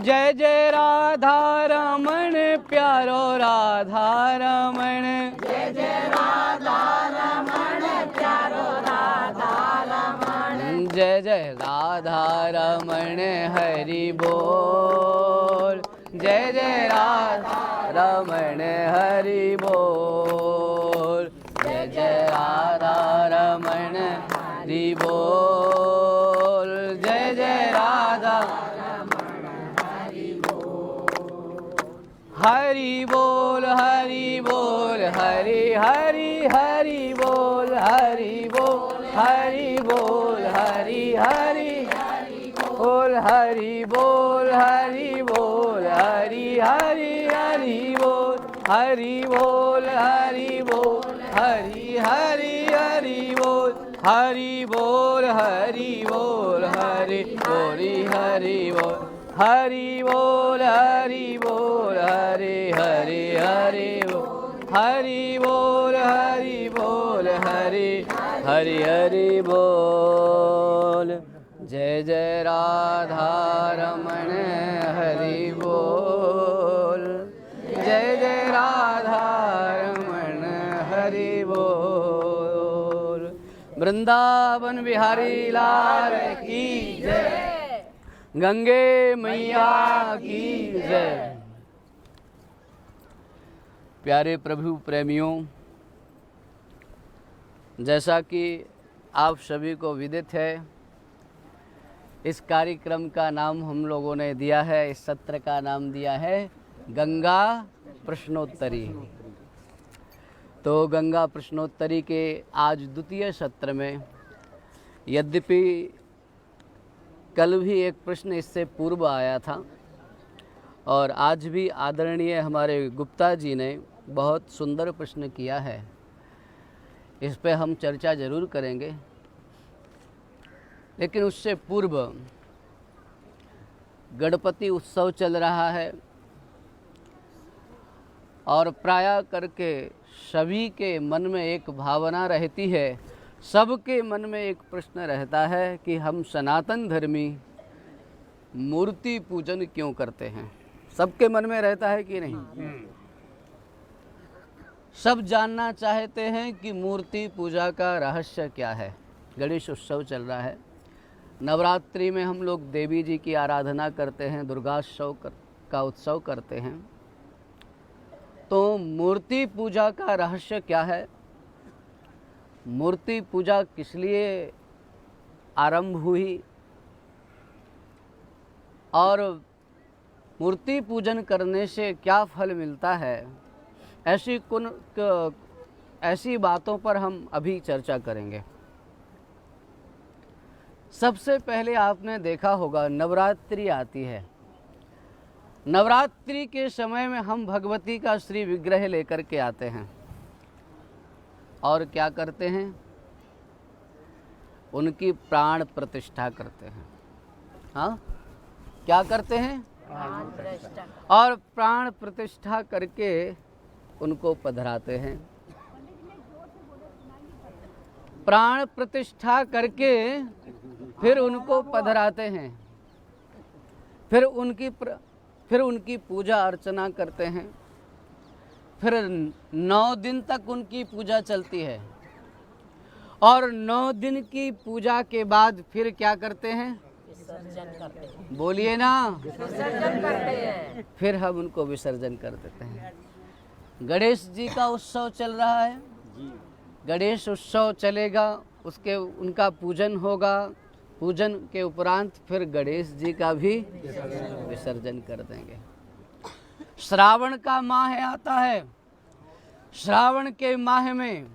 जय जय राधा रमण प्यारो राधा रमण, जय जय राधा रमण प्यारो राधा रमण, जय जय राधा रमण हरि बोल, जय जय राधा रमण हरि बोल, जय जय राधा रमण हरि बोल, जय जय राधा हरि बोल, हरि बोल, हरि हरि हरि बोल, हरि बोल, हरि बोल, हरि हरि बोल, हरि बोल, हरि बोल, हरि हरि हरि बोल, हरि बोल, हरि बोल, हरि हरि हरि बोल, हरि बोल, हरि बोल, हरि बोल, हरि बोल, हरि बोल, हरि बोल, हरि हरि हरि बोल, हरि बोल, हरि बोल, हरि हरि हरि बोल, जय जय राधा रमण हरि बोल, जय जय राधा रमण हरि बोल, वृंदावन बिहारी लाल की जय, गंगे मैया की जय। प्यारे प्रभु प्रेमियों, जैसा कि आप सभी को विदित है, इस कार्यक्रम का नाम हम लोगों ने दिया है, इस सत्र का नाम दिया है गंगा प्रश्नोत्तरी। तो गंगा प्रश्नोत्तरी के आज द्वितीय सत्र में, यद्यपि कल भी एक प्रश्न इससे पूर्व आया था और आज भी आदरणीय हमारे गुप्ता जी ने बहुत सुंदर प्रश्न किया है, इस पे हम चर्चा जरूर करेंगे। लेकिन उससे पूर्व गणपति उत्सव चल रहा है और प्रायः करके सभी के मन में एक भावना रहती है, सबके मन में एक प्रश्न रहता है कि हम सनातन धर्मी मूर्ति पूजन क्यों करते हैं। सबके मन में रहता है कि नहीं? सब जानना चाहते हैं कि मूर्ति पूजा का रहस्य क्या है। गणेश उत्सव चल रहा है, नवरात्रि में हम लोग देवी जी की आराधना करते हैं, दुर्गात्सव का उत्सव करते हैं। तो मूर्ति पूजा का रहस्य क्या है, मूर्ति पूजा किस लिए आरंभ हुई और मूर्ति पूजन करने से क्या फल मिलता है, ऐसी बातों पर हम अभी चर्चा करेंगे। सबसे पहले आपने देखा होगा नवरात्रि आती है, नवरात्रि के समय में हम भगवती का श्री विग्रह लेकर के आते हैं और क्या करते हैं, उनकी प्राण प्रतिष्ठा करते हैं। हाँ, क्या करते हैं? और प्राण प्रतिष्ठा करके उनको पधराते हैं। प्राण प्रतिष्ठा करके फिर उनको पधराते हैं, फिर उनकी पूजा अर्चना करते हैं। फिर 9 दिन तक उनकी पूजा चलती है और 9 दिन की पूजा के बाद फिर क्या करते हैं? विसर्जन करते हैं। बोलिए ना, विसर्जन करते हैं। फिर हम उनको विसर्जन कर देते हैं। गणेश जी का उत्सव चल रहा है, गणेश उत्सव चलेगा, उनका पूजन होगा, पूजन के उपरांत फिर गणेश जी का भी विसर्जन कर देंगे। श्रावण का माह आता है, श्रावण के माह में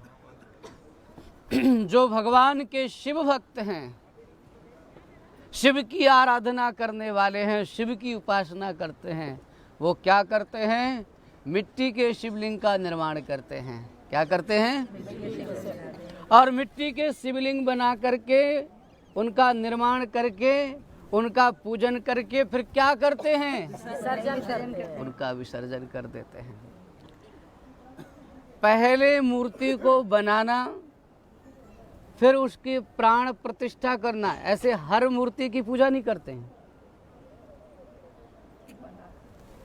जो भगवान के शिव भक्त हैं, शिव की आराधना करने वाले हैं, शिव की उपासना करते हैं, वो क्या करते हैं? मिट्टी के शिवलिंग का निर्माण करते हैं। क्या करते हैं? और मिट्टी के शिवलिंग बना करके, उनका निर्माण करके, उनका पूजन करके फिर क्या करते हैं? विसर्जन करते हैं। उनका विसर्जन कर देते हैं। पहले मूर्ति को बनाना, फिर उसकी प्राण प्रतिष्ठा करना। ऐसे हर मूर्ति की पूजा नहीं करते हैं।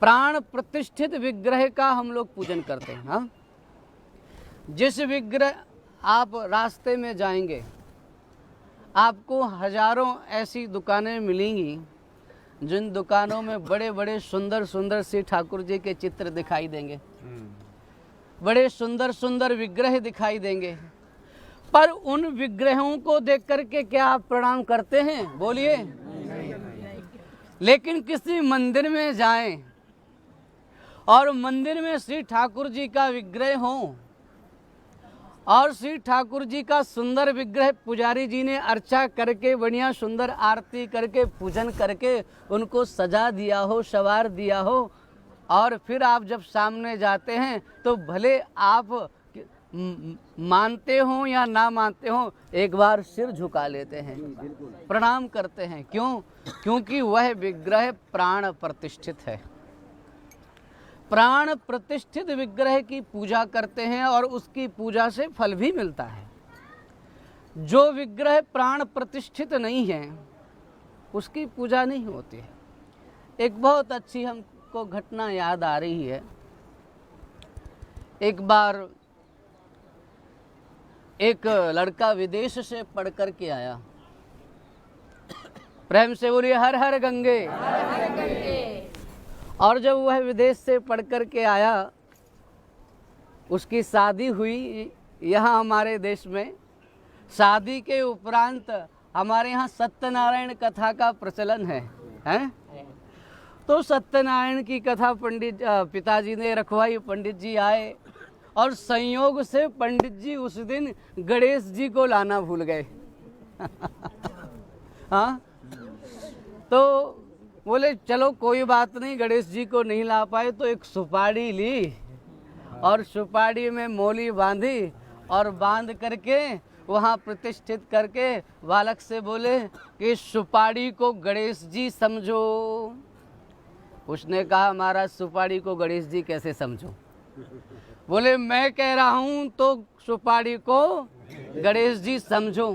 प्राण प्रतिष्ठित विग्रह का हम लोग पूजन करते हैं। हाँ, जिस विग्रह, आप रास्ते में जाएंगे आपको हजारों ऐसी दुकानें मिलेंगी जिन दुकानों में बड़े बड़े सुंदर सुंदर श्री ठाकुर जी के चित्र दिखाई देंगे, बड़े सुंदर सुंदर विग्रह दिखाई देंगे, पर उन विग्रहों को देख करके क्या आप प्रणाम करते हैं? बोलिए। लेकिन किसी मंदिर में जाएं और मंदिर में श्री ठाकुर जी का विग्रह हो और श्री ठाकुर जी का सुंदर विग्रह पुजारी जी ने अर्चा करके बढ़िया सुंदर आरती करके पूजन करके उनको सजा दिया हो, संवार दिया हो, और फिर आप जब सामने जाते हैं तो भले आप मानते हो या ना मानते हो, एक बार सिर झुका लेते हैं, प्रणाम करते हैं। क्यों? क्योंकि वह विग्रह प्राण प्रतिष्ठित है। प्राण प्रतिष्ठित विग्रह की पूजा करते हैं और उसकी पूजा से फल भी मिलता है। जो विग्रह प्राण प्रतिष्ठित नहीं है उसकी पूजा नहीं होती है। एक बहुत अच्छी हमको घटना याद आ रही है। एक बार एक लड़का विदेश से पढ़ कर के आया। प्रेम से बोलिए हर हर गंगे। और जब वह विदेश से पढ़ कर के आया, उसकी शादी हुई यहाँ हमारे देश में। शादी के उपरांत हमारे यहाँ सत्यनारायण कथा का प्रचलन है, हैं? तो सत्यनारायण की कथा पंडित पिताजी ने रखवाई। पंडित जी आए और संयोग से पंडित जी उस दिन गणेश जी को लाना भूल गए। हाँ, तो बोले चलो कोई बात नहीं, गणेश जी को नहीं ला पाए तो एक सुपारी ली और सुपारी में मोली बांधी और बांध करके वहाँ प्रतिष्ठित करके बालक से बोले कि सुपारी को गणेश जी समझो। उसने कहा महाराज सुपारी को गणेश जी कैसे समझो? बोले मैं कह रहा हूँ तो सुपारी को गणेश जी समझो।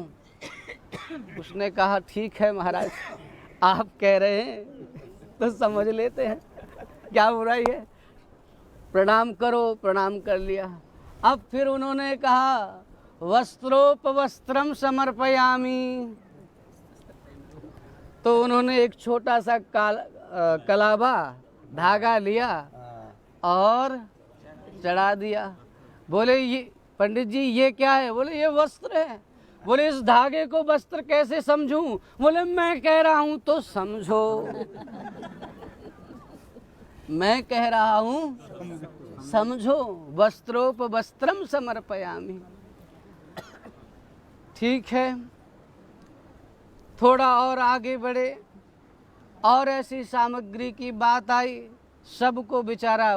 उसने कहा ठीक है महाराज, आप कह रहे हैं तो समझ लेते हैं, क्या बुराई है। प्रणाम करो। प्रणाम कर लिया। अब फिर उन्होंने कहा वस्त्रोपवस्त्रम समर्पयामि। तो उन्होंने एक छोटा सा कलावा धागा लिया और चढ़ा दिया। बोले ये पंडित जी ये क्या है? बोले ये वस्त्र है। बोले इस धागे को वस्त्र कैसे समझूं? बोले मैं कह रहा हूं तो समझो। मैं कह रहा हूं समझो। वस्त्रोपवस्त्रम समर्पयामि। ठीक है, थोड़ा और आगे बढ़े और ऐसी सामग्री की बात आई। सबको बेचारा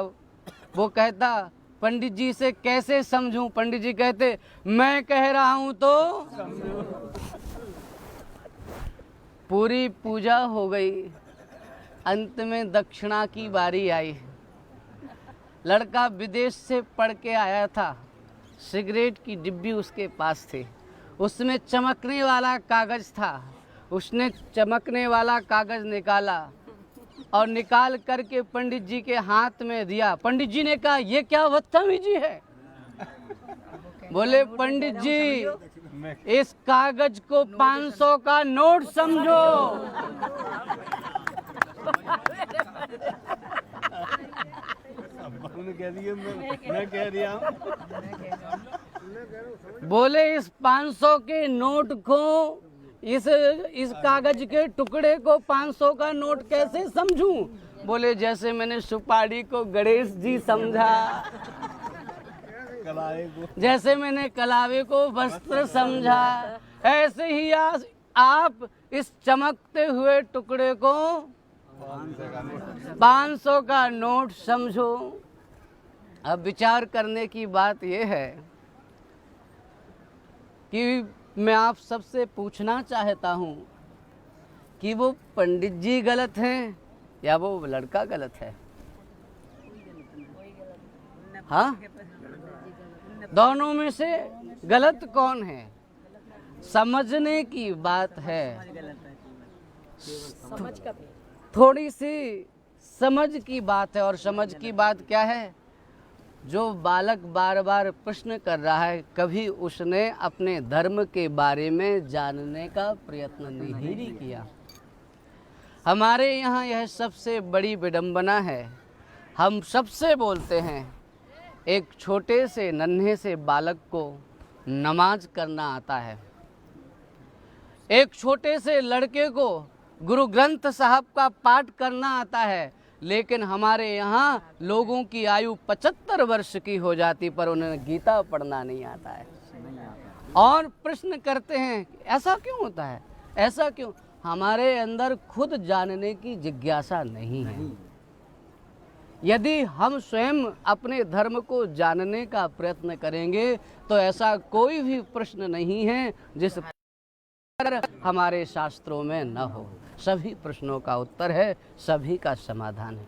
वो कहता पंडित जी से कैसे समझूं? पंडित जी कहते मैं कह रहा हूं तो पूरी पूजा हो गई। अंत में दक्षिणा की बारी आई। लड़का विदेश से पढ़ के आया था। सिगरेट की डिब्बी उसके पास थी, उसमें चमकने वाला कागज था। उसने चमकने वाला कागज निकाला और निकाल करके पंडित जी के हाथ में दिया। पंडित जी ने कहा ये क्या बदतमीजी है? बोले पंडित जी इस कागज को 500 का नोट समझो। मैं कह दिया। बोले इस 500 के नोट को, इस कागज के टुकड़े को 500 का नोट कैसे समझूं? बोले जैसे मैंने सुपारी को गणेश जी समझा, जैसे मैंने कलावे को वस्त्र समझा, ऐसे ही आप इस चमकते हुए टुकड़े को 500 का नोट समझो। अब विचार करने की बात यह है कि मैं आप सबसे पूछना चाहता हूं कि वो पंडित जी गलत हैं या वो लड़का गलत है? हाँ, दोनों में से गलत कौन है? समझने की बात है, समझ का भी थोड़ी सी समझ की बात है। और समझ की बात क्या है? जो बालक बार बार प्रश्न कर रहा है, कभी उसने अपने धर्म के बारे में जानने का प्रयत्न नहीं किया। हमारे यहाँ यह सबसे बड़ी विडंबना है। हम सबसे बोलते हैं, एक छोटे से नन्हे से बालक को नमाज करना आता है, एक छोटे से लड़के को गुरु ग्रंथ साहब का पाठ करना आता है, लेकिन हमारे यहाँ लोगों की आयु 75 वर्ष की हो जाती पर उन्हें गीता पढ़ना नहीं आता है। और प्रश्न करते हैं ऐसा क्यों होता है, ऐसा क्यों? हमारे अंदर खुद जानने की जिज्ञासा नहीं है। यदि हम स्वयं अपने धर्म को जानने का प्रयत्न करेंगे तो ऐसा कोई भी प्रश्न नहीं है जिस पर हमारे शास्त्रों में न हो। सभी प्रश्नों का उत्तर है, सभी का समाधान है।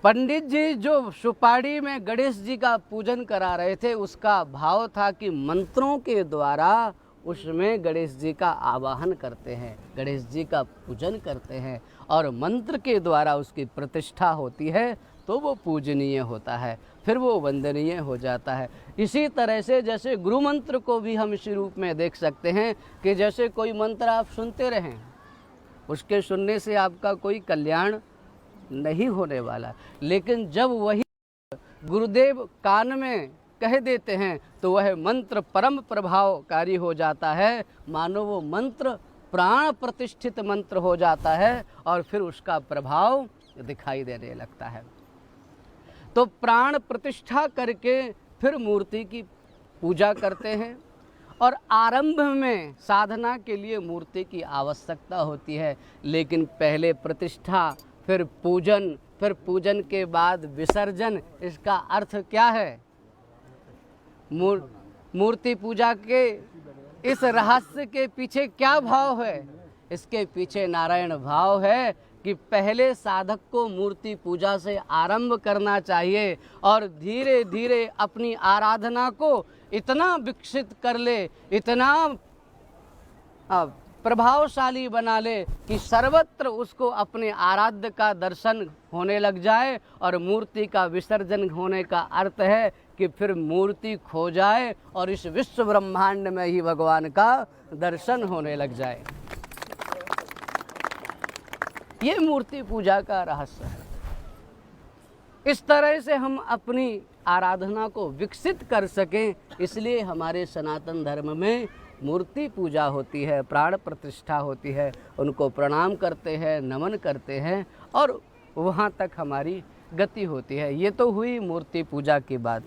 पंडित जी जो सुपाड़ी में गणेश जी का पूजन करा रहे थे, उसका भाव था कि मंत्रों के द्वारा उसमें गणेश जी का आवाहन करते हैं, गणेश जी का पूजन करते हैं, और मंत्र के द्वारा उसकी प्रतिष्ठा होती है तो वो पूजनीय होता है, फिर वो वंदनीय हो जाता है। इसी तरह से जैसे गुरु मंत्र को भी हम इसी रूप में देख सकते हैं कि जैसे कोई मंत्र आप सुनते रहें, उसके सुनने से आपका कोई कल्याण नहीं होने वाला, लेकिन जब वही गुरुदेव कान में कह देते हैं तो वह मंत्र परम प्रभावकारी हो जाता है, मानो वो मंत्र प्राण प्रतिष्ठित मंत्र हो जाता है और फिर उसका प्रभाव दिखाई देने लगता है। तो प्राण प्रतिष्ठा करके फिर मूर्ति की पूजा करते हैं, और आरंभ में साधना के लिए मूर्ति की आवश्यकता होती है, लेकिन पहले प्रतिष्ठा, फिर पूजन, फिर पूजन के बाद विसर्जन। इसका अर्थ क्या है? मूर्ति पूजा के इस रहस्य के पीछे क्या भाव है? इसके पीछे नारायण भाव है कि पहले साधक को मूर्ति पूजा से आरंभ करना चाहिए और धीरे धीरे अपनी आराधना को इतना विकसित कर ले, इतना प्रभावशाली बना ले कि सर्वत्र उसको अपने आराध्य का दर्शन होने लग जाए। और मूर्ति का विसर्जन होने का अर्थ है कि फिर मूर्ति खो जाए और इस विश्व ब्रह्मांड में ही भगवान का दर्शन होने लग जाए। ये मूर्ति पूजा का रहस्य है। इस तरह से हम अपनी आराधना को विकसित कर सकें, इसलिए हमारे सनातन धर्म में मूर्ति पूजा होती है, प्राण प्रतिष्ठा होती है, उनको प्रणाम करते हैं, नमन करते हैं और वहाँ तक हमारी गति होती है। ये तो हुई मूर्ति पूजा की बात।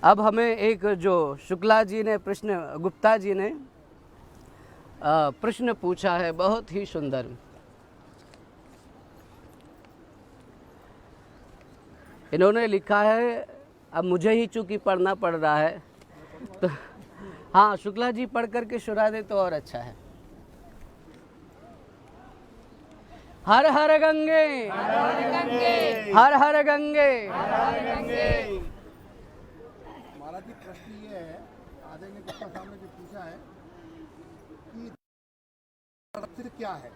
अब हमें एक जो शुक्ला जी ने गुप्ता जी ने प्रश्न पूछा है, बहुत ही सुंदर। इन्होंने लिखा है, अब मुझे ही चूंकि पढ़ना पड़ रहा है तो हाँ, शुक्ला जी पढ़ करके सुना दे तो और अच्छा है। हर हर गंगे, हर हर गंगे। महाराज जी, प्रश्न ये है, आदरणीय गुप्ता साहब ने जो पूछा है कि रहस्य क्या है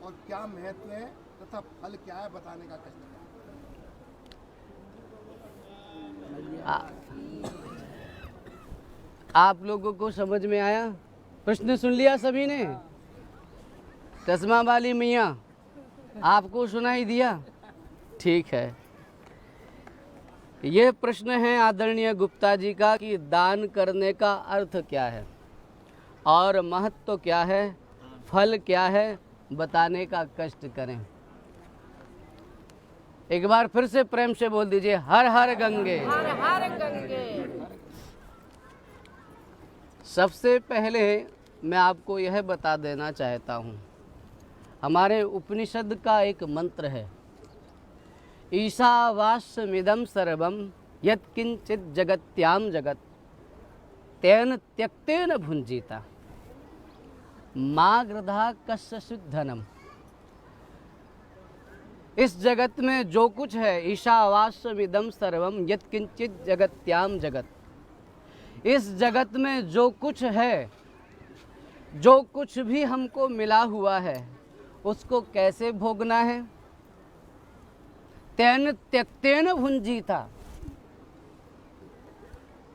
और क्या महत्व है तथा फल क्या है, बताने का कष्ट है। आप लोगों को समझ में आया? प्रश्न सुन लिया सभी ने? चश्मा वाली मियाँ आपको सुनाई दिया? ठीक है। ये प्रश्न है आदरणीय गुप्ता जी का कि दान करने का अर्थ क्या है और महत्व क्या है, फल क्या है, बताने का कष्ट करें। एक बार फिर से प्रेम से बोल दीजिए, हर हर गंगे। हर हर गंगे। सबसे पहले मैं आपको यह बता देना चाहता हूँ, हमारे उपनिषद का एक मंत्र है, ईशावास्यमिदं सर्वं यत्किंचित् जगत्याम जगत तेन त्यक्तेन भुंजीता माग्रधा कस्यचित् धनम। इस जगत में जो कुछ है, ईशावास्यमिदं सर्वं यत्किंचित् जगत्याम जगत, इस जगत में जो कुछ है, जो कुछ भी हमको मिला हुआ है, उसको कैसे भोगना है। तेन त्यक्तेन भुंजीता,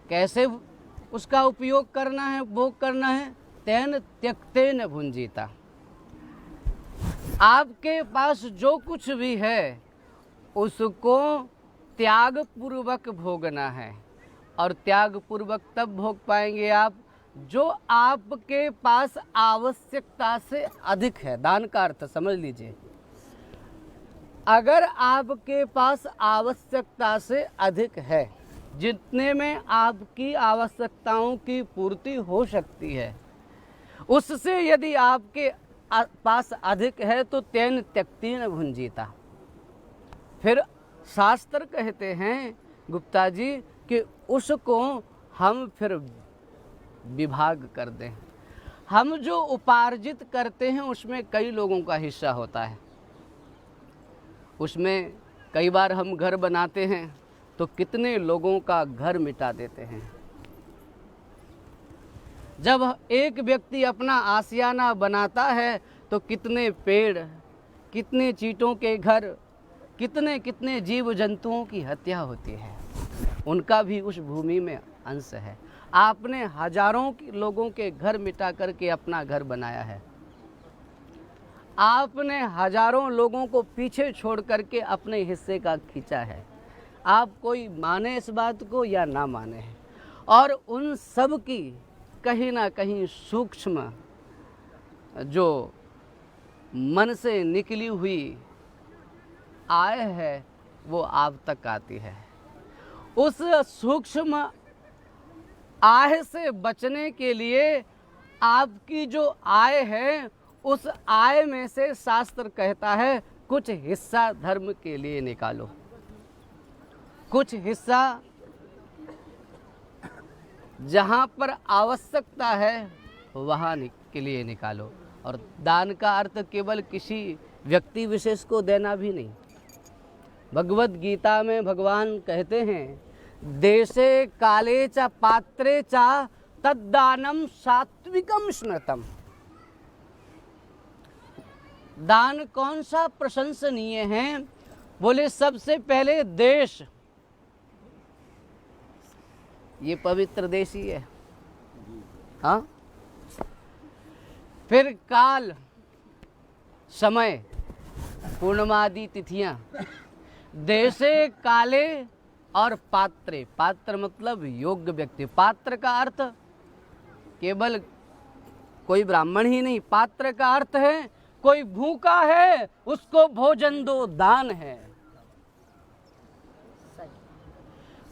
कैसे उसका उपयोग करना है, भोग करना है। तेन त्यक्तेन भुंजीता, आपके पास जो कुछ भी है उसको त्याग पूर्वक भोगना है। और त्याग पूर्वक तब भोग पाएंगे आप जो आपके पास आवश्यकता से अधिक है। दान का अर्थ समझ लीजिए, अगर आपके पास आवश्यकता से अधिक है, जितने में आपकी आवश्यकताओं की पूर्ति हो सकती है, उससे यदि आपके पास अधिक है तो तेन त्यक्तेन भुंजीता। फिर शास्त्र कहते हैं गुप्ता जी कि उसको हम फिर विभाग कर दें। हम जो उपार्जित करते हैं उसमें कई लोगों का हिस्सा होता है। उसमें कई बार हम घर बनाते हैं तो कितने लोगों का घर मिटा देते हैं। जब एक व्यक्ति अपना आशियाना बनाता है तो कितने पेड़, कितने चींटों के घर, कितने कितने जीव जंतुओं की हत्या होती है। उनका भी उस भूमि में अंश है। आपने हजारों लोगों के घर मिटा करके अपना घर बनाया है। आपने हजारों लोगों को पीछे छोड़ करके अपने हिस्से का खींचा है। आप कोई माने इस बात को या ना माने, और उन सब की कहीं ना कहीं सूक्ष्म जो मन से निकली हुई आय है वो आप तक आती है। उस सूक्ष्म आय से बचने के लिए आपकी जो आय है, उस आय में से शास्त्र कहता है कुछ हिस्सा धर्म के लिए निकालो, कुछ हिस्सा जहाँ पर आवश्यकता है वहाँ के लिए निकालो। और दान का अर्थ केवल किसी व्यक्ति विशेष को देना भी नहीं। भगवत गीता में भगवान कहते हैं, देशे काले च पात्रे च तद्दानम सात्विकम स्मृतम। दान कौन सा प्रशंसनीय है? बोले सबसे पहले देश, ये पवित्र देश ही है। हाँ, फिर काल, समय, पूर्णमादि तिथियां, देशे काले और पात्रे। पात्र मतलब योग्य व्यक्ति। पात्र का अर्थ केवल कोई ब्राह्मण ही नहीं, पात्र का अर्थ है कोई भूखा है उसको भोजन दो, दान है।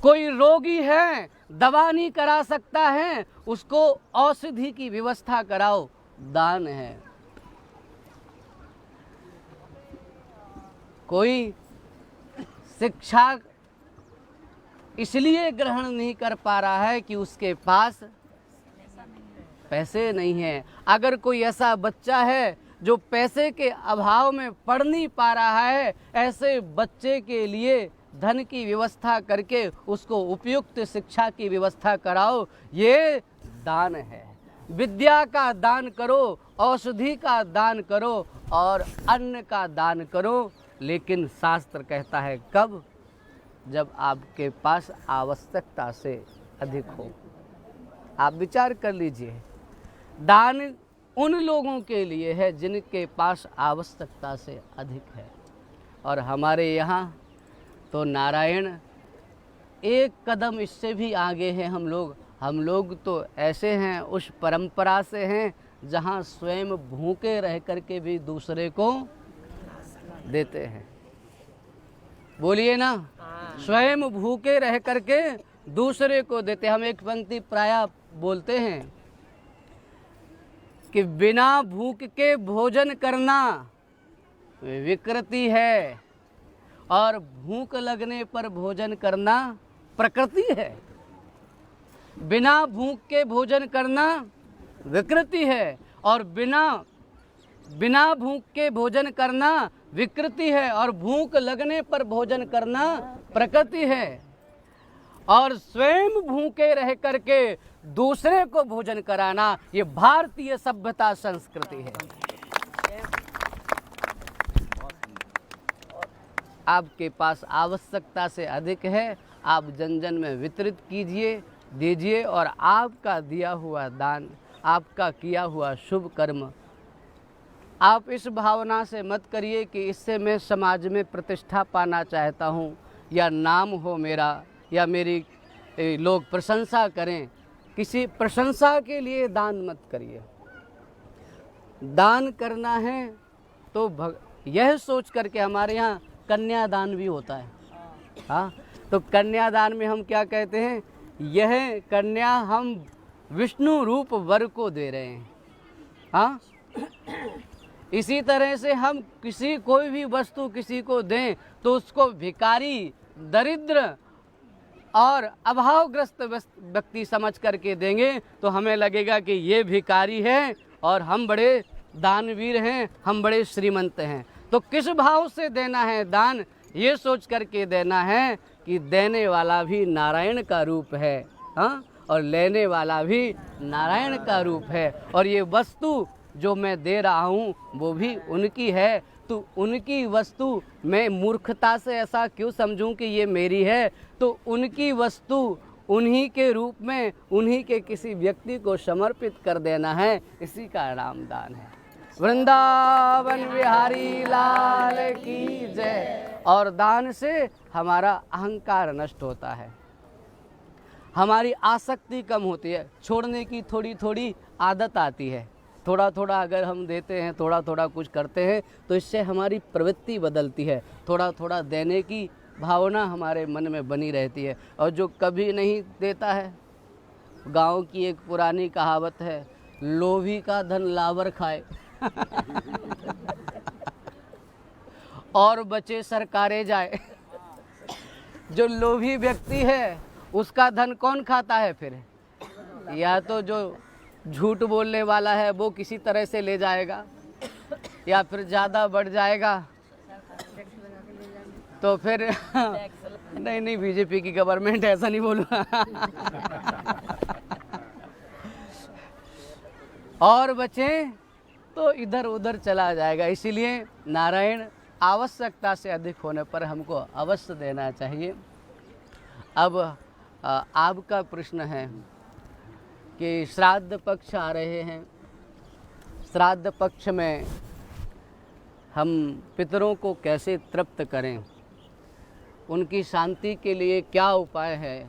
कोई रोगी है, दवा नहीं करा सकता है, उसको औषधि की व्यवस्था कराओ, दान है। कोई शिक्षा इसलिए ग्रहण नहीं कर पा रहा है कि उसके पास पैसे नहीं है। अगर कोई ऐसा बच्चा है जो पैसे के अभाव में पढ़ नहीं पा रहा है, ऐसे बच्चे के लिए धन की व्यवस्था करके उसको उपयुक्त शिक्षा की व्यवस्था कराओ, ये दान है। विद्या का दान करो, औषधि का दान करो और अन्न का दान करो। लेकिन शास्त्र कहता है कब? जब आपके पास आवश्यकता से अधिक हो। आप विचार कर लीजिए, दान उन लोगों के लिए है जिनके पास आवश्यकता से अधिक है। और हमारे यहाँ तो नारायण एक कदम इससे भी आगे हैं। हम लोग तो ऐसे हैं, उस परंपरा से हैं जहाँ स्वयं भूखे रह करके भी दूसरे को देते हैं। बोलिए ना, स्वयं भूखे रह करके दूसरे को देते। हम एक पंक्ति प्रायः बोलते हैं कि बिना भूख के भोजन करना विकृति है और भूख लगने पर भोजन करना प्रकृति है। बिना भूख के भोजन करना विकृति है और बिना भूख के भोजन करना विकृति है और भूख लगने पर भोजन करना प्रकृति है। और स्वयं भूखे रह करके दूसरे को भोजन कराना, ये भारतीय सभ्यता संस्कृति है। आपके पास आवश्यकता से अधिक है, आप जन जन में वितरित कीजिए, दीजिए, और आपका दिया हुआ दान, आपका किया हुआ शुभ कर्म, आप इस भावना से मत करिए कि इससे मैं समाज में प्रतिष्ठा पाना चाहता हूँ, या नाम हो मेरा, या मेरी लोग प्रशंसा करें। किसी प्रशंसा के लिए दान मत करिए। दान करना है तो यह सोच करके, हमारे यहाँ कन्यादान भी होता है। हाँ, तो कन्यादान में हम क्या कहते हैं, यह कन्या हम विष्णु रूप वर को दे रहे हैं। हाँ, इसी तरह से हम कोई भी वस्तु किसी को दें तो उसको भिखारी, दरिद्र और अभावग्रस्त व्यक्ति समझ करके देंगे तो हमें लगेगा कि ये भिखारी है और हम बड़े दानवीर हैं, हम बड़े श्रीमंत हैं। तो किस भाव से देना है दान, ये सोच करके देना है कि देने वाला भी नारायण का रूप है। हाँ, और लेने वाला भी नारायण का रूप है, और ये वस्तु जो मैं दे रहा हूँ वो भी उनकी है। तो उनकी वस्तु मैं मूर्खता से ऐसा क्यों समझूं कि ये मेरी है, तो उनकी वस्तु उन्हीं के रूप में उन्हीं के किसी व्यक्ति को समर्पित कर देना है, इसी का नाम दान है। वृंदावन बिहारी लाल की जय। और दान से हमारा अहंकार नष्ट होता है, हमारी आसक्ति कम होती है, छोड़ने की थोड़ी थोड़ी आदत आती है। थोड़ा थोड़ा अगर हम देते हैं, थोड़ा थोड़ा कुछ करते हैं, तो इससे हमारी प्रवृत्ति बदलती है, थोड़ा थोड़ा देने की भावना हमारे मन में बनी रहती है। और जो कभी नहीं देता है, गांव की एक पुरानी कहावत है, लोभी का धन लावर खाए और बचे सरकारे जाए। जो लोभी व्यक्ति है उसका धन कौन खाता है फिर? या तो जो झूठ बोलने वाला है वो किसी तरह से ले जाएगा, या फिर ज़्यादा बढ़ जाएगा तो फिर नहीं बीजेपी की गवर्नमेंट, ऐसा नहीं बोलूँगा और बचे तो इधर उधर चला जाएगा। इसीलिए नारायण आवश्यकता से अधिक होने पर हमको अवश्य देना चाहिए। अब आपका प्रश्न है कि श्राद्ध पक्ष आ रहे हैं, श्राद्ध पक्ष में हम पितरों को कैसे तृप्त करें, उनकी शांति के लिए क्या उपाय है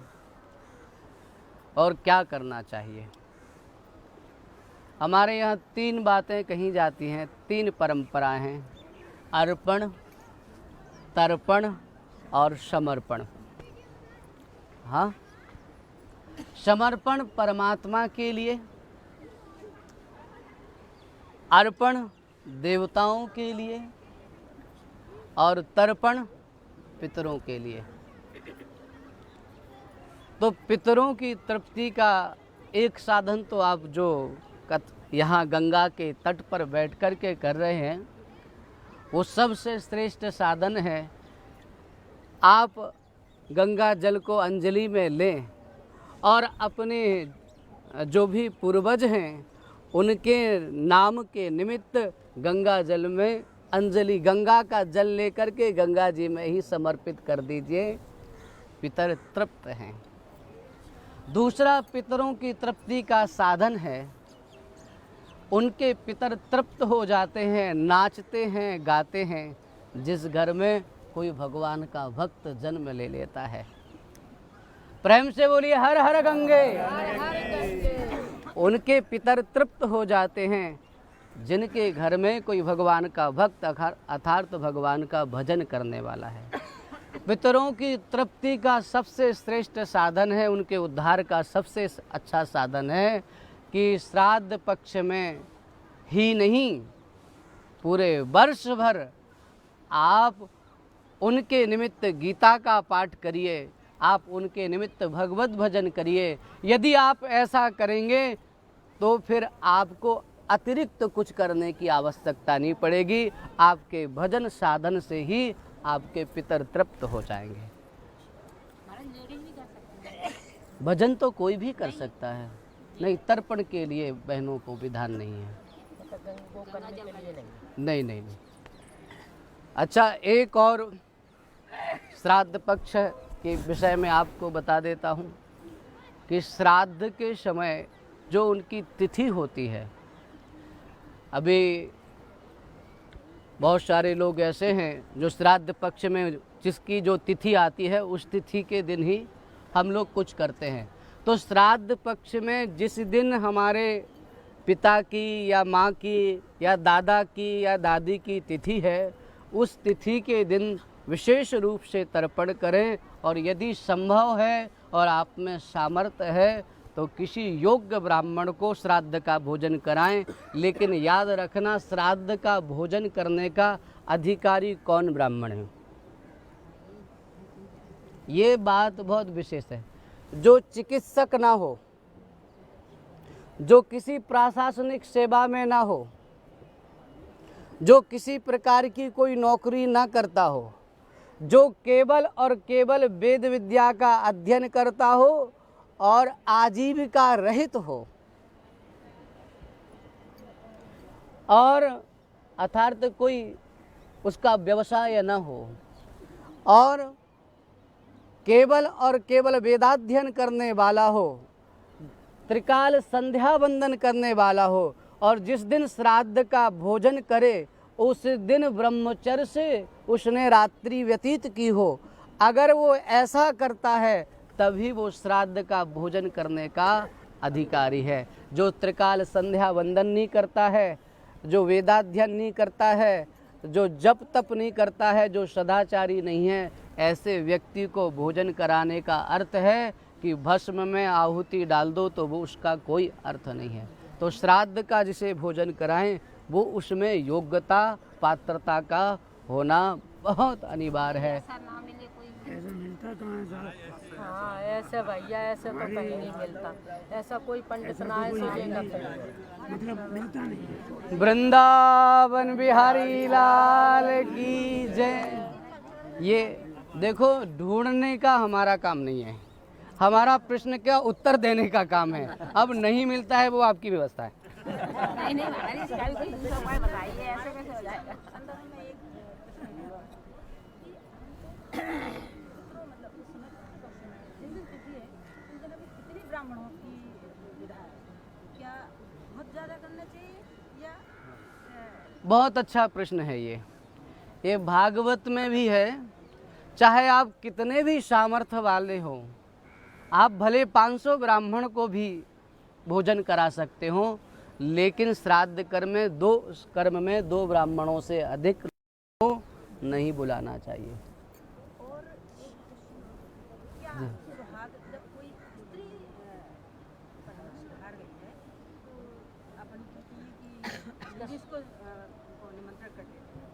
और क्या करना चाहिए। हमारे यहाँ 3 बातें कही जाती हैं, 3 परंपराएं हैं, अर्पण, तर्पण और समर्पण। हाँ, समर्पण परमात्मा के लिए, अर्पण देवताओं के लिए और तर्पण पितरों के लिए। तो पितरों की तृप्ति का एक साधन तो आप जो यहाँ गंगा के तट पर बैठ कर के कर रहे हैं, वो सबसे श्रेष्ठ साधन है। आप गंगा जल को अंजलि में लें और अपने जो भी पूर्वज हैं उनके नाम के निमित्त गंगा जल में अंजलि, गंगा का जल लेकर के गंगा जी में ही समर्पित कर दीजिए, पितर तृप्त हैं। दूसरा पितरों की तृप्ति का साधन है, उनके पितर तृप्त हो जाते हैं, नाचते हैं, गाते हैं, जिस घर में कोई भगवान का भक्त जन्म ले लेता है। प्रेम से बोलिए हर हर गंगे। उनके पितर तृप्त हो जाते हैं, जिनके घर में कोई भगवान का भक्त अर्थात भगवान का भजन करने वाला है। पितरों की तृप्ति का सबसे श्रेष्ठ साधन है, उनके उद्धार का सबसे अच्छा साधन है कि श्राद्ध पक्ष में ही नहीं, पूरे वर्ष भर आप उनके निमित्त गीता का पाठ करिए, आप उनके निमित्त भगवत भजन करिए। यदि आप ऐसा करेंगे तो फिर आपको अतिरिक्त कुछ करने की आवश्यकता नहीं पड़ेगी, आपके भजन साधन से ही आपके पितर तृप्त हो जाएंगे। भजन तो कोई भी कर सकता है, नहीं तर्पण के लिए बहनों को विधान नहीं है। वो करने के लिए नहीं। नहीं नहीं नहीं। अच्छा, एक और श्राद्ध पक्ष के विषय में आपको बता देता हूँ कि श्राद्ध के समय जो उनकी तिथि होती है, अभी बहुत सारे लोग ऐसे हैं जो श्राद्ध पक्ष में जिसकी जो तिथि आती है उस तिथि के दिन ही हम लोग कुछ करते हैं। तो श्राद्ध पक्ष में जिस दिन हमारे पिता की या माँ की या दादा की या दादी की तिथि है, उस तिथि के दिन विशेष रूप से तर्पण करें, और यदि संभव है और आप में सामर्थ्य है तो किसी योग्य ब्राह्मण को श्राद्ध का भोजन कराएं। लेकिन याद रखना, श्राद्ध का भोजन करने का अधिकारी कौन ब्राह्मण है, ये बात बहुत विशेष है। जो चिकित्सक ना हो, जो किसी प्रशासनिक सेवा में ना हो, जो किसी प्रकार की कोई नौकरी ना करता हो, जो केवल और केवल वेद विद्या का अध्ययन करता हो और आजीविका रहित हो, और अर्थात कोई उसका व्यवसाय न हो, और केवल और केवल वेदाध्ययन करने वाला हो, त्रिकाल संध्या वंदन करने वाला हो, और जिस दिन श्राद्ध का भोजन करे उस दिन ब्रह्मचर्य से उसने रात्रि व्यतीत की हो, अगर वो ऐसा करता है तभी वो श्राद्ध का भोजन करने का अधिकारी है। जो त्रिकाल संध्या वंदन नहीं करता है, जो वेदाध्ययन नहीं करता है, जो जप तप नहीं करता है, जो सदाचारी नहीं है, ऐसे व्यक्ति को भोजन कराने का अर्थ है कि भस्म में आहुति डाल दो, तो वो उसका कोई अर्थ नहीं है। तो श्राद्ध का जिसे भोजन कराएं वो उसमें योग्यता पात्रता का होना बहुत अनिवार्य है। हाँ, ऐसे भैया ऐसे तो कहीं नहीं मिलता, ऐसा कोई पंडित ना है। वृंदावन बिहारी लाल की जय। ये देखो, ढूंढने का हमारा काम नहीं है, हमारा प्रश्न क्या उत्तर देने का काम है। अब नहीं मिलता है वो आपकी व्यवस्था है। नहीं महाराज, इसका भी कोई दूसरा उपाय बताइए, ऐसे कैसे हो जाएगा। ब्राह्मणों की क्या बहुत ज़्यादा करना चाहिए या? बहुत अच्छा प्रश्न है ये भागवत में भी है। चाहे आप कितने भी सामर्थ्य वाले हो, आप भले 500 ब्राह्मण को भी भोजन करा सकते हो, लेकिन श्राद्ध कर्म में 2 ब्राह्मणों से अधिक को नहीं बुलाना चाहिए। और क्या सुहाग जब कोई स्त्री बाहर गई है तो अपन की लेडीज को निमंत्रण कर देते हैं,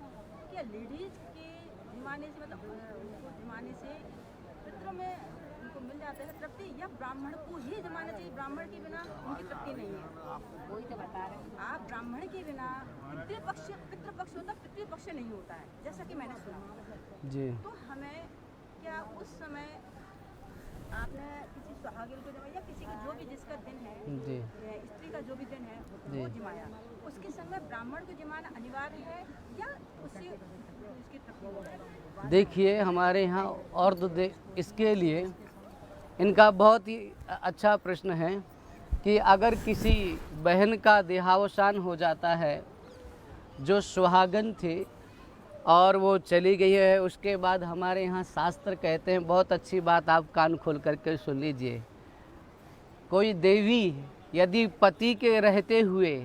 क्या लेडीज के जमाने से मतलब जमाने से पितरों में उनको मिल जाता है तृप्ति, या ब्राह्मण को ही जमाना चाहिए? ब्राह्मण के बिना उनकी तृप्ति नहीं है। वही तो बता रहे हैं। आप ब्राह्मण के बिना पितृपक्ष होता, पितृपक्ष नहीं होता है, जैसा कि मैंने सुना जी। तो हमें क्या उस समय आपने किसी सुहागिन को जमाया या किसी का जो भी जिसका दिन है जी। स्त्री का जो भी दिन है जी। वो जमाया, उसके संग में ब्राह्मण को जमाना अनिवार्य है या उसकी तृप्ति हो जाएगी? देखिए, हमारे यहाँ और इसके लिए इनका बहुत ही अच्छा प्रश्न है कि अगर किसी बहन का देहावसान हो जाता है जो सुहागन थी और वो चली गई है, उसके बाद हमारे यहाँ शास्त्र कहते हैं, बहुत अच्छी बात, आप कान खोल करके सुन लीजिए। कोई देवी यदि पति के रहते हुए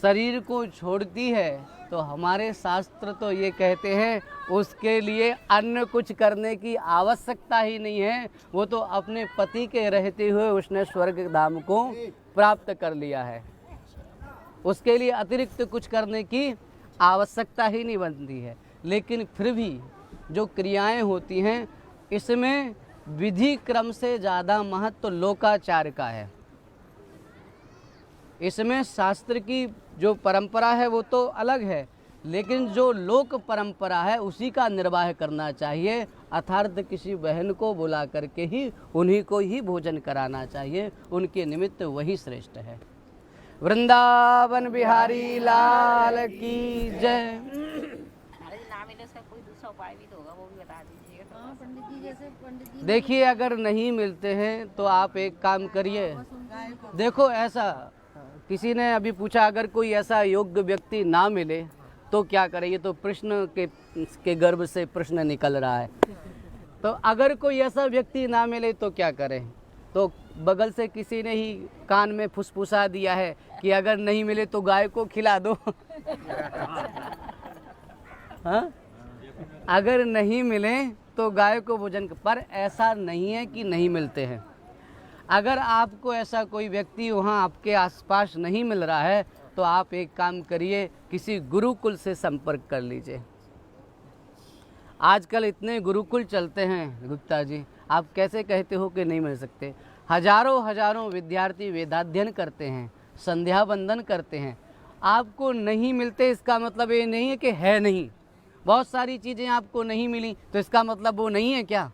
शरीर को छोड़ती है तो हमारे शास्त्र तो ये कहते हैं उसके लिए अन्य कुछ करने की आवश्यकता ही नहीं है, वो तो अपने पति के रहते हुए उसने स्वर्ग धाम को प्राप्त कर लिया है, उसके लिए अतिरिक्त कुछ करने की आवश्यकता ही नहीं बनती है। लेकिन फिर भी जो क्रियाएं होती हैं इसमें विधि क्रम से ज़्यादा महत्व लोकाचार का है। इसमें शास्त्र की जो परंपरा है वो तो अलग है, लेकिन जो लोक परंपरा है उसी का निर्वाह करना चाहिए, अर्थात किसी बहन को बुला करके ही उन्हीं को ही भोजन कराना चाहिए, उनके निमित्त वही श्रेष्ठ है। वृंदावन बिहारी लाल की जय। ना मिले उसका कोई दूसरा उपाय भी तो होगा, वो भी बता दीजिएगा। हाँ पंडित जी, जैसे पंडित जी देखिए, अगर नहीं मिलते हैं तो आप एक काम करिए, देखो ऐसा किसी ने अभी पूछा, अगर कोई ऐसा योग्य व्यक्ति ना मिले तो क्या करें, ये तो प्रश्न के गर्भ से प्रश्न निकल रहा है। तो अगर कोई ऐसा व्यक्ति ना मिले तो क्या करें, तो बगल से किसी ने ही कान में फुसफुसा दिया है कि अगर नहीं मिले तो गाय को खिला दो। हाँ? अगर नहीं मिले तो गाय को भोजन, पर ऐसा नहीं है कि नहीं मिलते हैं। अगर आपको ऐसा कोई व्यक्ति वहाँ आपके आसपास नहीं मिल रहा है तो आप एक काम करिए, किसी गुरुकुल से संपर्क कर लीजिए। आजकल इतने गुरुकुल चलते हैं गुप्ता जी, आप कैसे कहते हो कि नहीं मिल सकते। हजारों विद्यार्थी वेदाध्ययन करते हैं, संध्या वंदन करते हैं, आपको नहीं मिलते इसका मतलब ये नहीं है कि है नहीं। बहुत सारी चीज़ें आपको नहीं मिली तो इसका मतलब वो नहीं है क्या।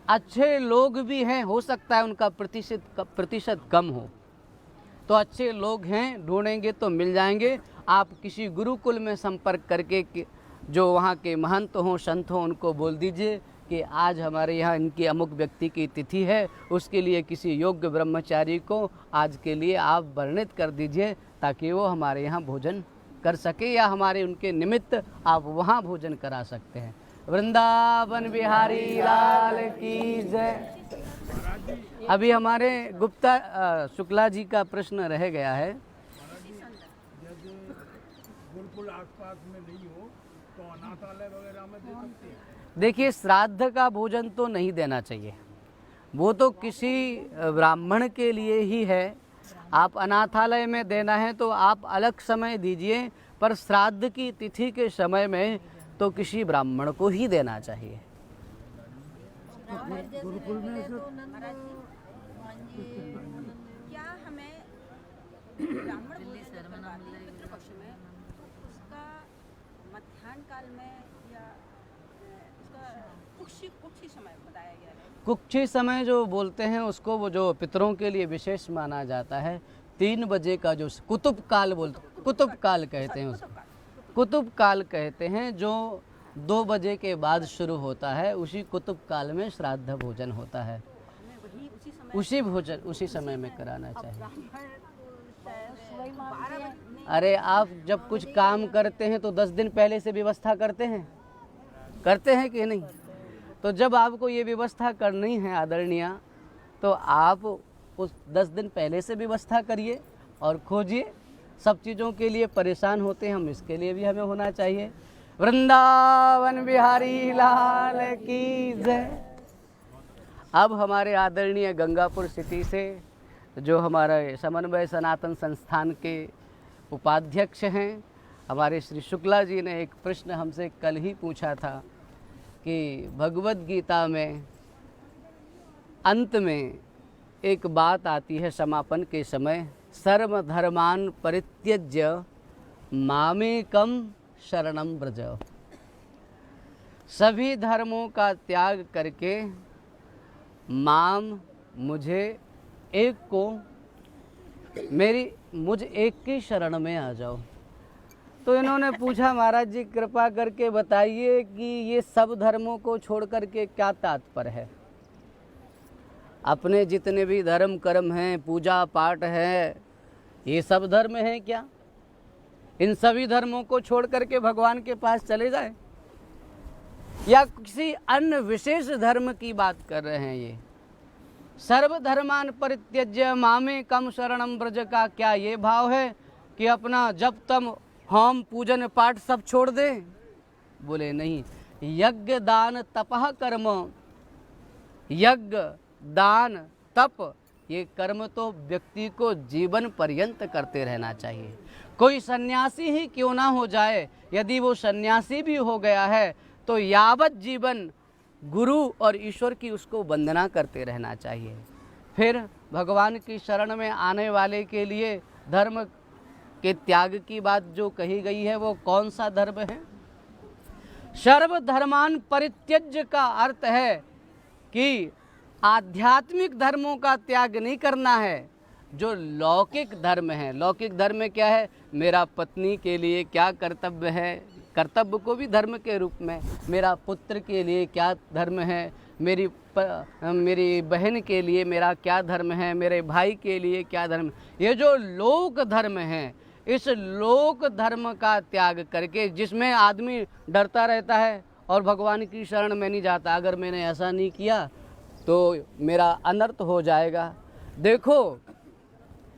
अच्छे लोग भी हैं, हो सकता है उनका प्रतिशत कम हो, तो अच्छे लोग हैं, ढूंढेंगे तो मिल जाएंगे। आप किसी गुरुकुल में संपर्क करके जो वहाँ के महंत हों, संत हों, उनको बोल दीजिए कि आज हमारे यहाँ इनकी अमुक व्यक्ति की तिथि है, उसके लिए किसी योग्य ब्रह्मचारी को आज के लिए आप वर्णित कर दीजिए ताकि वो हमारे यहाँ भोजन कर सके, या हमारे उनके निमित्त आप वहाँ भोजन करा सकते हैं। वृंदावन बिहारी लाल की जय। अभी हमारे गुप्ता शुक्ला जी का प्रश्न रह गया है। जैसे गुरुकुल आसपास में नहीं हो तो अनाथालय वगैरह में दे सकते हैं। देखिए, श्राद्ध का भोजन तो नहीं देना चाहिए, वो तो किसी ब्राह्मण के लिए ही है। आप अनाथालय में देना है तो आप अलग समय दीजिए, पर श्राद्ध की तिथि के समय में तो किसी ब्राह्मण को ही देना चाहिए। गुरुकुल में महाराज जी, क्या हमें ब्राह्मण पितृपक्ष में उसका मध्याह्न काल में या उसका कुछ ही समय बताया गया है। कुक्षी समय जो बोलते हैं उसको, वो जो पितरों के लिए विशेष माना जाता है, 3 बजे का जो कुतुब काल बोलते, कुतुब काल कहते हैं उसको, कुतुब काल कहते हैं, जो 2 बजे के बाद शुरू होता है, उसी कुतुब काल में श्राद्ध भोजन होता है। उसी भोजन उसी समय में कराना चाहिए। अरे आप जब कुछ काम करते हैं तो 10 दिन पहले से व्यवस्था करते हैं कि नहीं। तो जब आपको ये व्यवस्था करनी है आदरणीय, तो आप उस 10 दिन पहले से व्यवस्था करिए और खोजिए। सब चीज़ों के लिए परेशान होते हैं हम, इसके लिए भी हमें होना चाहिए। वृंदावन बिहारी लाल की जय। अब हमारे आदरणीय गंगापुर सिटी से जो हमारे समन्वय सनातन संस्थान के उपाध्यक्ष हैं, हमारे श्री शुक्ला जी ने एक प्रश्न हमसे कल ही पूछा था कि भगवद गीता में अंत में एक बात आती है समापन के समय, सर्वधर्मान परित्यज्य मामेकम शरणम व्रज। सभी धर्मों का त्याग करके मुझे एक को, मुझ एक की शरण में आ जाओ। तो इन्होंने पूछा, महाराज जी कृपा करके बताइए कि ये सब धर्मों को छोड़ करके क्या तात्पर्य है। अपने जितने भी धर्म कर्म हैं, पूजा पाठ है, ये सब धर्म हैं क्या? इन सभी धर्मों को छोड़ करके भगवान के पास चले जाए, या किसी अन्य विशेष धर्म की बात कर रहे हैं? ये सर्वधर्मान परित्यज्य मामेकम शरणम व्रज का क्या ये भाव है कि अपना जब तम होम पूजन पाठ सब छोड़ दे? बोले नहीं। यज्ञ दान तपः कर्म, यज्ञ दान तप, ये कर्म तो व्यक्ति को जीवन पर्यंत करते रहना चाहिए। कोई सन्यासी ही क्यों ना हो जाए, यदि वो सन्यासी भी हो गया है तो यावत जीवन गुरु और ईश्वर की उसको वंदना करते रहना चाहिए। फिर भगवान की शरण में आने वाले के लिए धर्म के त्याग की बात जो कही गई है वो कौन सा धर्म है? सर्वधर्मान परित्यज्य का अर्थ है कि आध्यात्मिक धर्मों का त्याग नहीं करना है, जो लौकिक धर्म है। लौकिक धर्म क्या है? मेरा पत्नी के लिए क्या कर्तव्य है, कर्तव्य को भी धर्म के रूप में, मेरा पुत्र के लिए क्या धर्म है, मेरी बहन के लिए मेरा क्या धर्म है, मेरे भाई के लिए क्या धर्म। ये जो लोक धर्म है, इस लोक धर्म का त्याग करके, जिसमें आदमी डरता रहता है और भगवान की शरण में नहीं जाता, अगर मैंने ऐसा नहीं किया तो मेरा अनर्थ हो जाएगा। देखो,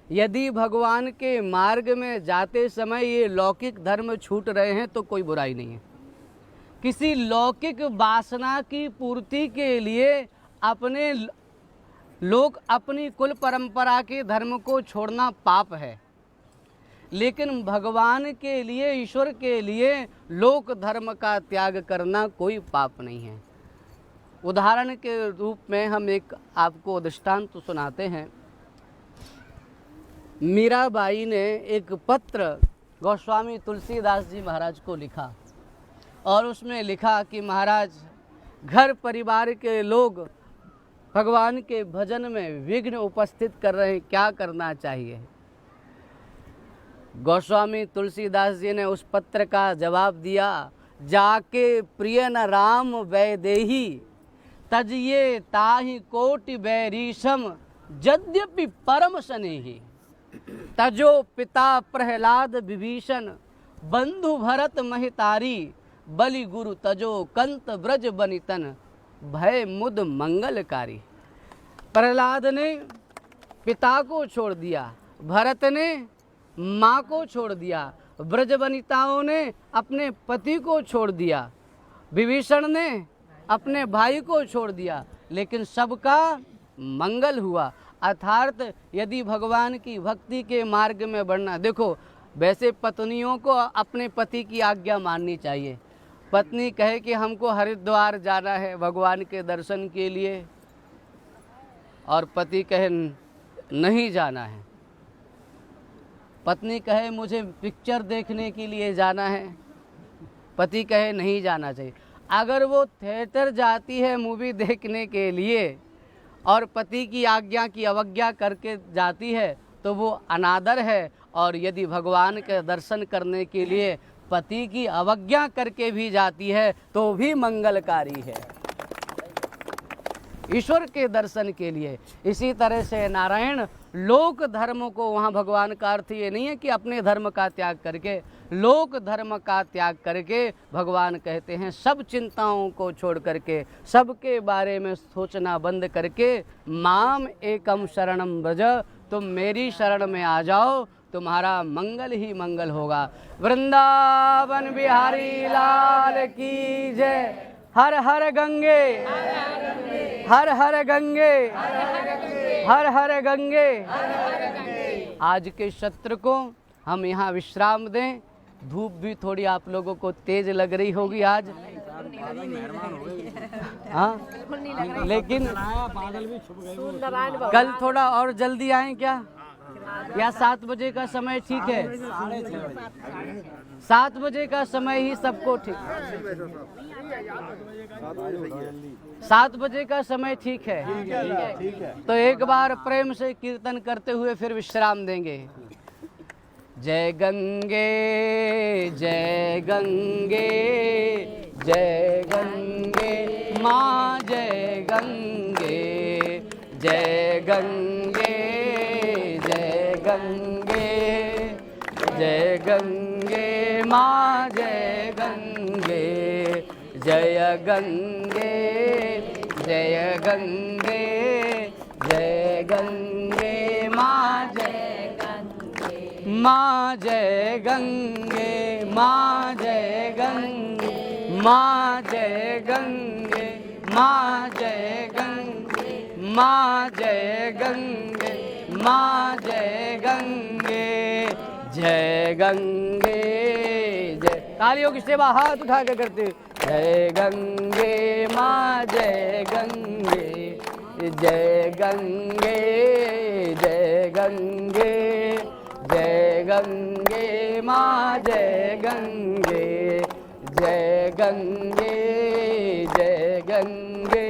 यदि भगवान के मार्ग में जाते समय ये लौकिक धर्म छूट रहे हैं तो कोई बुराई नहीं है। किसी लौकिक वासना की पूर्ति के लिए अपने लोग अपनी कुल परंपरा के धर्म को छोड़ना पाप है, लेकिन भगवान के लिए, ईश्वर के लिए लोक धर्म का त्याग करना कोई पाप नहीं है। उदाहरण के रूप में हम एक आपको दृष्टांत सुनाते हैं। मीराबाई ने एक पत्र गोस्वामी तुलसीदास जी महाराज को लिखा और उसमें लिखा कि महाराज, घर परिवार के लोग भगवान के भजन में विघ्न उपस्थित कर रहे हैं, क्या करना चाहिए? गोस्वामी तुलसीदास जी ने उस पत्र का जवाब दिया, जाके प्रिय न राम वैदेही तजिए ताहि कोटि बैरीशम यद्यपि परम स्नेही तजो पिता प्रहलाद विभीषण बंधु भरत महितारी बलि गुरु तजो कंत ब्रज बनितन भय मुद मंगलकारी। प्रहलाद ने पिता को छोड़ दिया, भरत ने माँ को छोड़ दिया, ब्रज वनिताओं ने अपने पति को छोड़ दिया, विभीषण ने अपने भाई को छोड़ दिया, लेकिन सबका मंगल हुआ। अर्थात यदि भगवान की भक्ति के मार्ग में बढ़ना, देखो वैसे पत्नियों को अपने पति की आज्ञा माननी चाहिए। पत्नी कहे कि हमको हरिद्वार जाना है भगवान के दर्शन के लिए, और पति कहे नहीं जाना है, पत्नी कहे मुझे पिक्चर देखने के लिए जाना है, पति कहे नहीं जाना चाहिए। अगर वो थिएटर जाती है मूवी देखने के लिए और पति की आज्ञा की अवज्ञा करके जाती है तो वो अनादर है, और यदि भगवान के दर्शन करने के लिए पति की अवज्ञा करके भी जाती है तो भी मंगलकारी है ईश्वर के दर्शन के लिए। इसी तरह से नारायण लोक धर्म को, वहाँ भगवान का अर्थ ये नहीं है कि अपने धर्म का त्याग करके, लोक धर्म का त्याग करके भगवान कहते हैं सब चिंताओं को छोड़ करके, सबके बारे में सोचना बंद करके, माम एकम शरणम ब्रज, तुम मेरी शरण में आ जाओ, तुम्हारा मंगल ही मंगल होगा। वृंदावन बिहारी लाल की जय। हर हर गंगे, हर हर गंगे, हर हर गंगे। आज के सत्र को हम यहाँ विश्राम दें। धूप भी थोड़ी आप लोगों को तेज लग रही होगी आज, हाँ, लेकिन कल थोड़ा और जल्दी आएं क्या, या 7 बजे का समय ठीक है? 7 बजे का समय ही सबको ठीक, 7 बजे का समय ठीक है? तो एक बार प्रेम से कीर्तन करते हुए फिर विश्राम देंगे। जय गंगे जय गंगे जय गंगे माँ जय गंगे, जय गंगे जय गंगे जय गंगे माँ जय गंगे, जय गंगे जय गंगे जय गंगे माँ जय गंगे, माँ जय गंगे, माँ जय गंगे, माँ जय गंगे, माँ जय गंगे, माँ जय गंगे, माँ जय गंगे, जय गंगे जय। तालियों की सेवा हाथ उठा के करते, जय गंगे माँ जय गंगे, जय गंगे जय गंगे जय गंगे माँ जय गंगे, जय गंगे जय गंगे,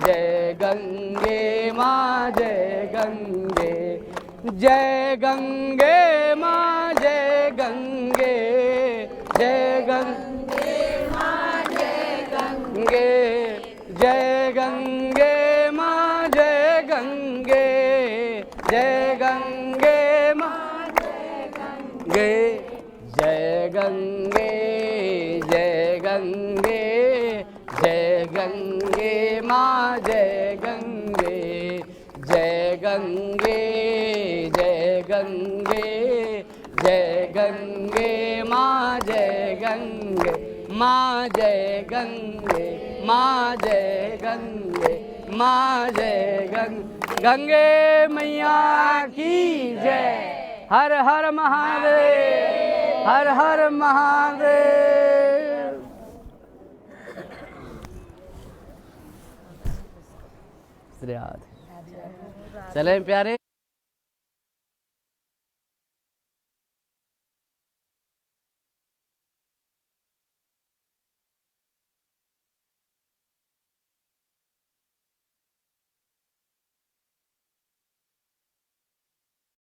जय गंगे माँ जय गंगे, जय गंगे माँ जय गंगे, जय गंगे माँ जय गंगे, जय गंगे माँ जय गंगे, जय गंगे माँ जय गंगे, जय गंगे जय गंगे, जय गंगे माँ जय गंगे, जय गंगे जय गंगे, जय गंगे माँ जय गंगे, माँ जय गंगे, माँ जय गंगे, माँ जय गंगे, गंगे मैया की जय। हर हर महादेव, हर हर महादेव। श्री राधे। चलें प्यारे।